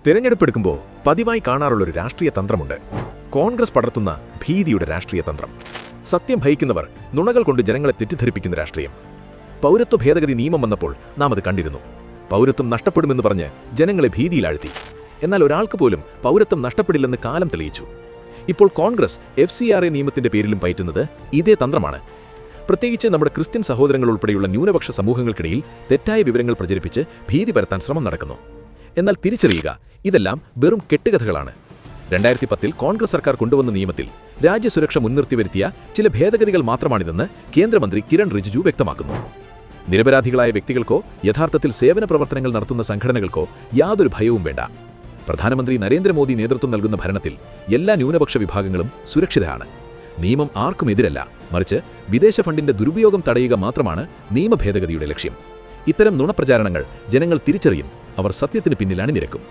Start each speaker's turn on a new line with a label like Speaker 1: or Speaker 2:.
Speaker 1: തിരഞ്ഞെടുപ്പെടുക്കുമ്പോൾ പതിവായി കാണാറുള്ളൊരു രാഷ്ട്രീയ തന്ത്രമുണ്ട്. കോൺഗ്രസ് പടർത്തുന്ന ഭീതിയുടെ രാഷ്ട്രീയ തന്ത്രം. സത്യം ഭയക്കുന്നവർ നുണകൾ കൊണ്ട് ജനങ്ങളെ തെറ്റിദ്ധരിപ്പിക്കുന്ന രാഷ്ട്രീയം. പൗരത്വ ഭേദഗതി നിയമം വന്നപ്പോൾ നാം അത് കണ്ടിരുന്നു. പൗരത്വം നഷ്ടപ്പെടുമെന്ന് പറഞ്ഞ് ജനങ്ങളെ ഭീതിയിലാഴ്ത്തി. എന്നാൽ ഒരാൾക്ക് പോലും പൗരത്വം നഷ്ടപ്പെടില്ലെന്ന് കാലം തെളിയിച്ചു. ഇപ്പോൾ കോൺഗ്രസ് FCRA നിയമത്തിന്റെ പേരിലും പയറ്റുന്നത് ഇതേ തന്ത്രമാണ്. പ്രത്യേകിച്ച് നമ്മുടെ ക്രിസ്ത്യൻ സഹോദരങ്ങൾ ഉൾപ്പെടെയുള്ള ന്യൂനപക്ഷ സമൂഹങ്ങൾക്കിടയിൽ തെറ്റായ വിവരങ്ങൾ പ്രചരിപ്പിച്ച് ഭീതി പരത്താൻ ശ്രമം നടക്കുന്നു. എന്നാൽ തിരിച്ചറിയുക, ഇതെല്ലാം വെറും കെട്ടുകഥകളാണ്. 2010 കോൺഗ്രസ് സർക്കാർ കൊണ്ടുവന്ന നിയമത്തിൽ രാജ്യസുരക്ഷ മുൻനിർത്തി വരുത്തിയ ചില ഭേദഗതികൾ മാത്രമാണിതെന്ന് കേന്ദ്രമന്ത്രി കിരൺ റിജിജു വ്യക്തമാക്കുന്നു. നിരപരാധികളായ വ്യക്തികൾക്കോ യഥാർത്ഥത്തിൽ സേവന പ്രവർത്തനങ്ങൾ നടത്തുന്ന സംഘടനകൾക്കോ യാതൊരു ഭയവും വേണ്ട. പ്രധാനമന്ത്രി നരേന്ദ്രമോദി നേതൃത്വം നൽകുന്ന ഭരണത്തിൽ എല്ലാ ന്യൂനപക്ഷ വിഭാഗങ്ങളും സുരക്ഷിതരാണ്. നിയമം ആർക്കും എതിരല്ല, മറിച്ച് വിദേശ ഫണ്ടിന്റെ ദുരുപയോഗം തടയുക മാത്രമാണ് നിയമ ഭേദഗതിയുടെ ലക്ഷ്യം. ഇത്തരം നുണപ്രചാരണങ്ങൾ ജനങ്ങൾ തിരിച്ചറിയും. അവർ സത്യത്തിന് പിന്നിൽ അണിനിരക്കും.